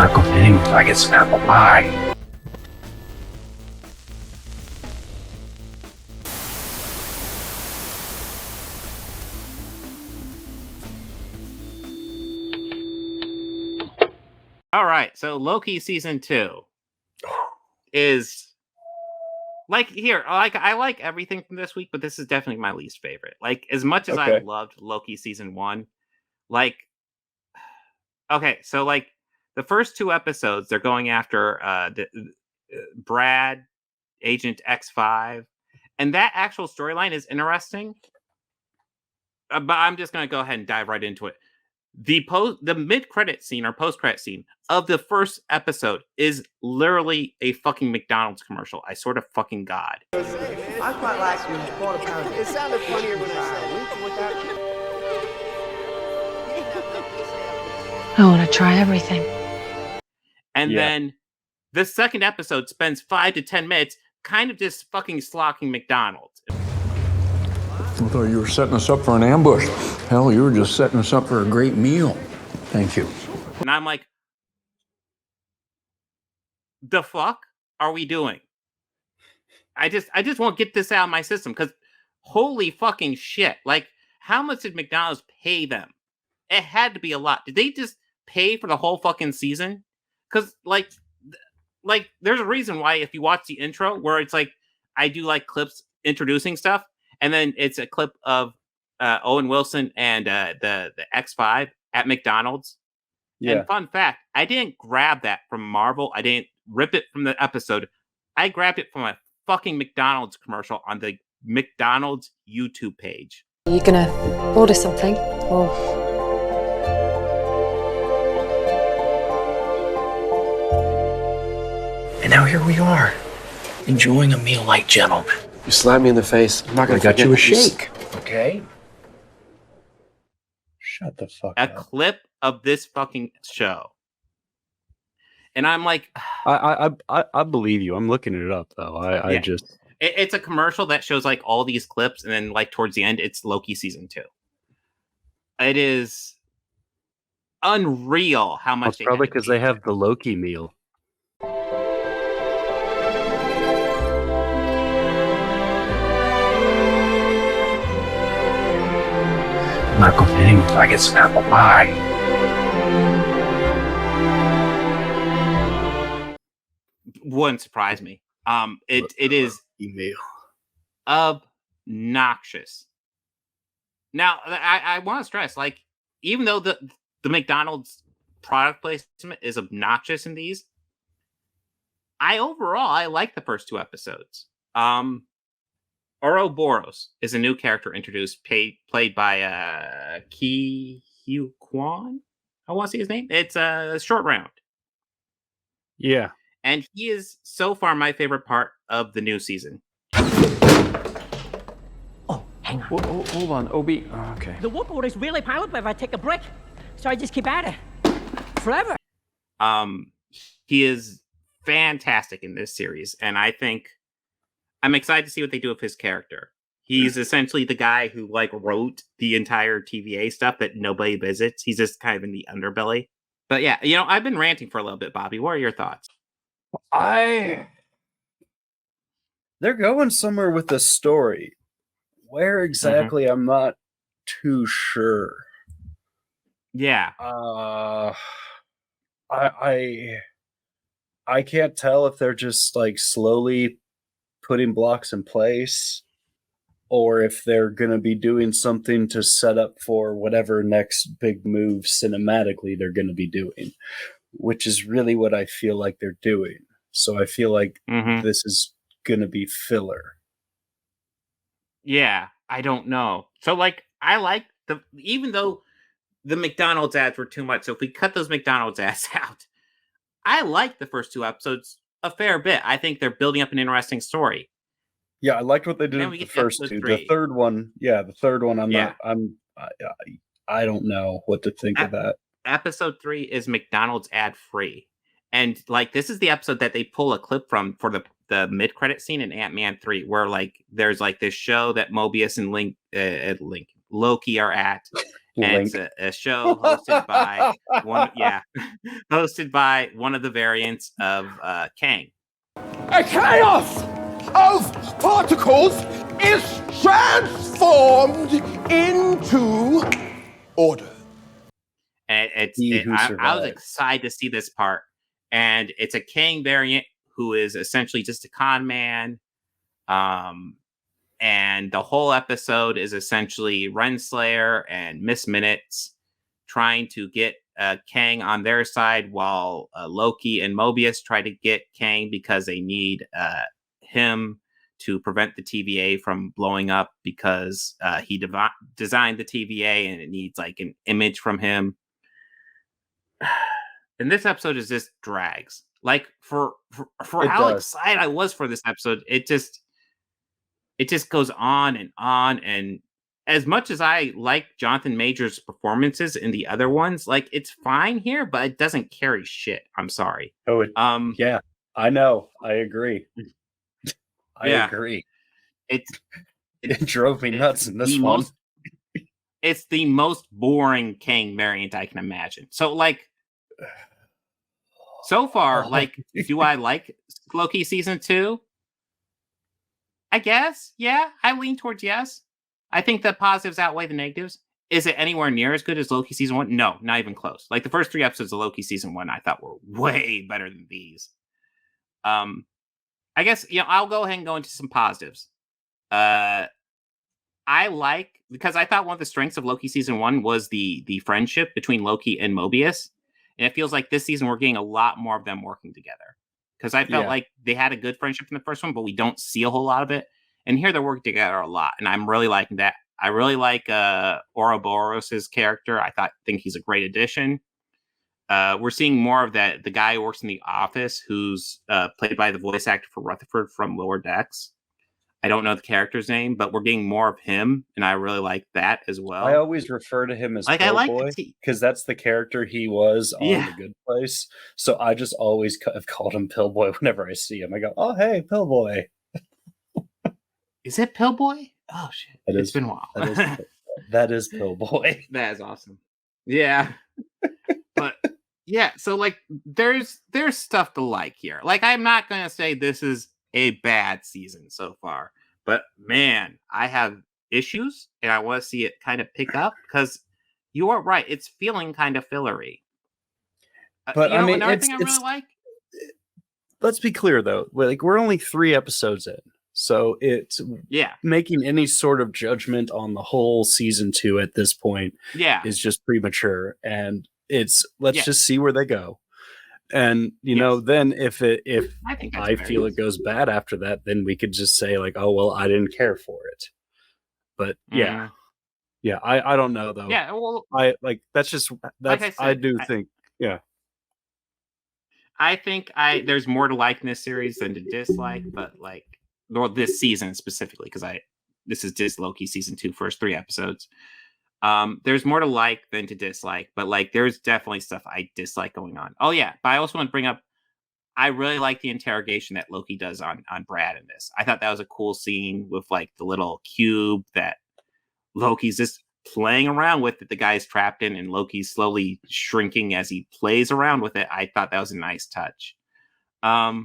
not going anywhere until I get some apple pie. All right, so Loki season 2 is like here. I like everything from this week, but this is definitely my least favorite. Like as much as I loved Loki season 1, like okay, so like the first 2 episodes, they're going after Brad, Agent X5, and that actual storyline is interesting. But I'm just gonna go ahead and dive right into it. The mid-credit scene or post-credit scene of the first episode is literally a fucking McDonald's commercial. I sort of fucking God. I quite like the quarter pounder. It sounded funnier when I said I want to try everything. And then the second episode spends 5 to 10 minutes kind of just fucking slocking McDonald's. I thought you were setting us up for an ambush. Hell, you were just setting us up for a great meal. Thank you. And I'm like, the fuck are we doing? I just want to get this out of my system because holy fucking shit. Like, how much did McDonald's pay them? It had to be a lot. Did they just pay for the whole fucking season? Because, like, there's a reason why if you watch the intro where it's like, I do like clips introducing stuff, and then it's a clip of Owen Wilson and the X5 at McDonald's. Yeah. And fun fact, I didn't grab that from Marvel. I didn't rip it from the episode. I grabbed it from a fucking McDonald's commercial on the McDonald's YouTube page. Are you gonna order something? Or... And now here we are, enjoying a meal like gentlemen. You slapped me in the face. I'm not gonna got you a shake, okay? Shut the fuck up. A clip of this fucking show. And I'm like... I believe you. I'm looking it up, though. I just... It's a commercial that shows, like, all these clips, and then, like, towards the end, it's Loki Season 2. It is unreal how much... Well, probably because they have the Loki meal. I'm not going anywhere until I get some apple pie. Wouldn't surprise me. It is email obnoxious. Now, I want to stress, like, even though the McDonald's product placement is obnoxious in these, I like the first 2 episodes. Ouroboros is a new character introduced, played by Ki Hugh Kwan. I want to see his name. It's a Short Round. Yeah. And he is so far my favorite part of the new season. Oh, hang on. Hold on, Obi. Oh, okay. The workload is really piling up if I take a break. So I just keep at it. Forever. He is fantastic in this series. And I think I'm excited to see what they do with his character. He's essentially the guy who, like, wrote the entire TVA stuff that nobody visits. He's just kind of in the underbelly. But yeah, you know, I've been ranting for a little bit, Bobby. What are your thoughts? They're going somewhere with the story. Where exactly, I'm not too sure. Yeah. I can't tell if they're just, like, slowly putting blocks in place, or if they're going to be doing something to set up for whatever next big move cinematically they're going to be doing, which is really what I feel like they're doing. So I feel like this is going to be filler. Yeah, I don't know. So, like, I like even though the McDonald's ads were too much, so if we cut those McDonald's ads out, I like the first 2 episodes a fair bit. I think they're building up an interesting story. Yeah, I liked what they did with the first 2. The third one, I don't know what to think of that. Episode 3 is McDonald's ad free. And, like, this is the episode that they pull a clip from for the mid-credit scene in Ant-Man 3, where, like, there's, like, this show that Mobius and Loki are at, And it's a show hosted by hosted by one of the variants of Kang. A chaos of particles is transformed into order. And I was excited to see this part. And it's a Kang variant who is essentially just a con man. And the whole episode is essentially Renslayer and Miss Minutes trying to get Kang on their side, while Loki and Mobius try to get Kang because they need him to prevent the TVA from blowing up, because he designed the TVA and it needs like an image from him. And this episode is just drags. Like for how excited I was for this episode, it just goes on. And as much as I like Jonathan Majors' performances in the other ones, like it's fine here, but it doesn't carry shit. I'm sorry. Yeah, I know. I agree. I agree. It drove me nuts in this one. It's the most boring Kang variant I can imagine. So like, so far, like, do I like Loki season 2? I guess, yeah. I lean towards yes. I think the positives outweigh the negatives. Is it anywhere near as good as Loki season 1? No, not even close. Like the first 3 episodes of Loki season 1, I thought were way better than these. I guess, I'll go ahead and go into some positives. I like, because I thought one of the strengths of Loki season 1 was the friendship between Loki and Mobius. And it feels like this season we're getting a lot more of them working together. Because I felt like they had a good friendship in the first one, but we don't see a whole lot of it. And here they're working together a lot. And I'm really liking that. I really like Ouroboros' character. Think he's a great addition. We're seeing more of that. The guy who works in the office, who's played by the voice actor for Rutherford from Lower Decks. I don't know the character's name, but we're getting more of him, and I really like that as well. I always refer to him as Pillboy, because that's the character he was on The Good Place. So I just always have called him Pillboy whenever I see him. I go, "Oh, hey, Pillboy." Is it Pillboy? Oh shit! It's been a while. That is Pillboy. That is awesome. Yeah, but yeah. So like, there's stuff to like here. Like, I'm not gonna say this is a bad season so far, but man, I have issues and I want to see it kind of pick up, because you are right, it's feeling kind of fillery. But I mean, another thing I really like, let's be clear though, like we're only 3 episodes in, so it's making any sort of judgment on the whole season 2 at this point is just premature, and it's let's just see where they go. And then if I feel it goes bad after that, then we could just say like, oh well, I didn't care for it. But I don't know though. Yeah, well, I do think I think there's more to like in this series than to dislike, but like, or this season specifically, because this is just Loki season 2, first 3 episodes. There's more to like than to dislike, but like there's definitely stuff I dislike going on. Oh yeah, but I also want to bring up, I really like the interrogation that Loki does on Brad in this. I thought that was a cool scene with like the little cube that Loki's just playing around with, that the guy's trapped in, and Loki's slowly shrinking as he plays around with it. I thought that was a nice touch. I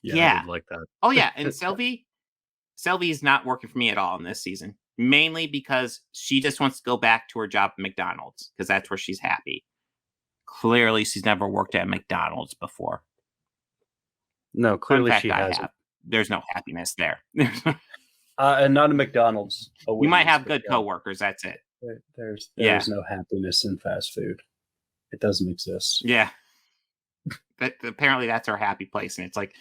did like that. Oh yeah, and Sylvie's not working for me at all in this season. Mainly because she just wants to go back to her job at McDonald's, because that's where she's happy. Clearly, she's never worked at McDonald's before. No, clearly she hasn't. There's no happiness there. And not a McDonald's. We might have good coworkers. That's it. There's no happiness in fast food. It doesn't exist. Yeah. But apparently, that's our happy place, and it's like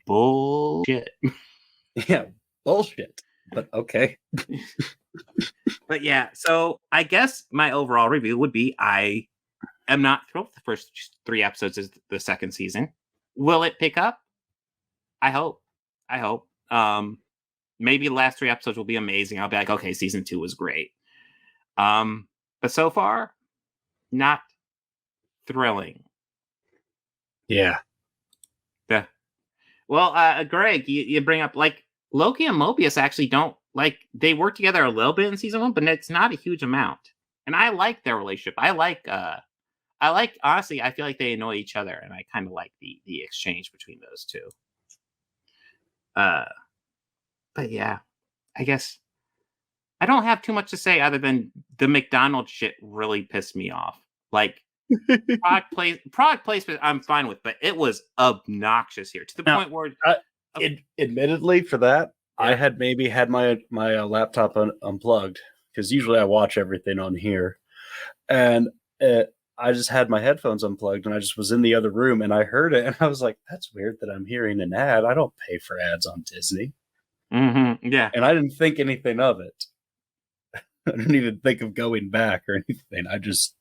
bullshit. Yeah, bullshit. But okay. But yeah, so I guess my overall review would be, I am not thrilled with the first 3 episodes of the second season. Will it pick up? I hope. Maybe the last 3 episodes will be amazing. I'll be like, okay, season 2 was great. But so far, not thrilling. Yeah. Well, Greg, you bring up like, Loki and Mobius actually don't, like, they work together a little bit in season 1, but it's not a huge amount. And I like their relationship. I like honestly, I feel like they annoy each other, and I kind of like the exchange between those two. But yeah, I guess I don't have too much to say other than the McDonald's shit really pissed me off. Like product placement, I'm fine with, but it was obnoxious here to the point where, admittedly, for that, I had maybe had my laptop unplugged because usually I watch everything on here, and I just had my headphones unplugged, and I just was in the other room, and I heard it, and I was like, "That's weird that I'm hearing an ad. I don't pay for ads on Disney." Yeah, and I didn't think anything of it. I didn't even think of going back or anything. I just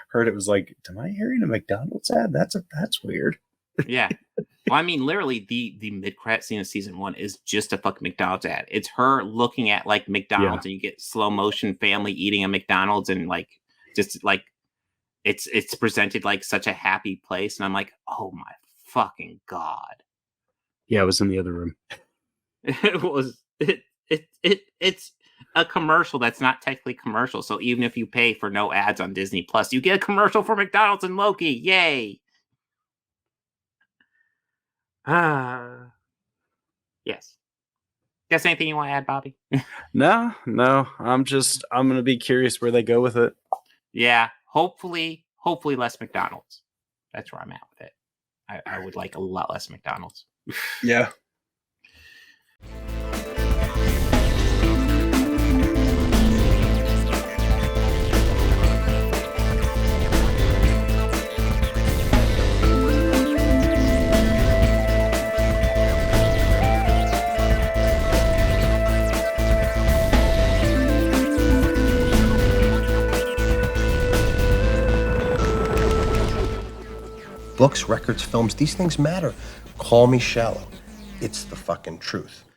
heard it was like, am I hearing a McDonald's ad? That's weird. Yeah. Well, I mean, literally, the mid-credit scene of season 1 is just a fucking McDonald's ad. It's her looking at like McDonald's, and you get slow motion family eating a McDonald's, and like just like it's presented like such a happy place, and I'm like, oh my fucking god. Yeah, I was in the other room. It's a commercial that's not technically commercial. So even if you pay for no ads on Disney Plus, you get a commercial for McDonald's and Loki. Yay! Yes. Guess anything you want to add, Bobby? No. I'm gonna be curious where they go with it. Yeah, hopefully less McDonald's. That's where I'm at with it. I would like a lot less McDonald's. Yeah. Books, records, films, these things matter. Call me shallow. It's the fucking truth.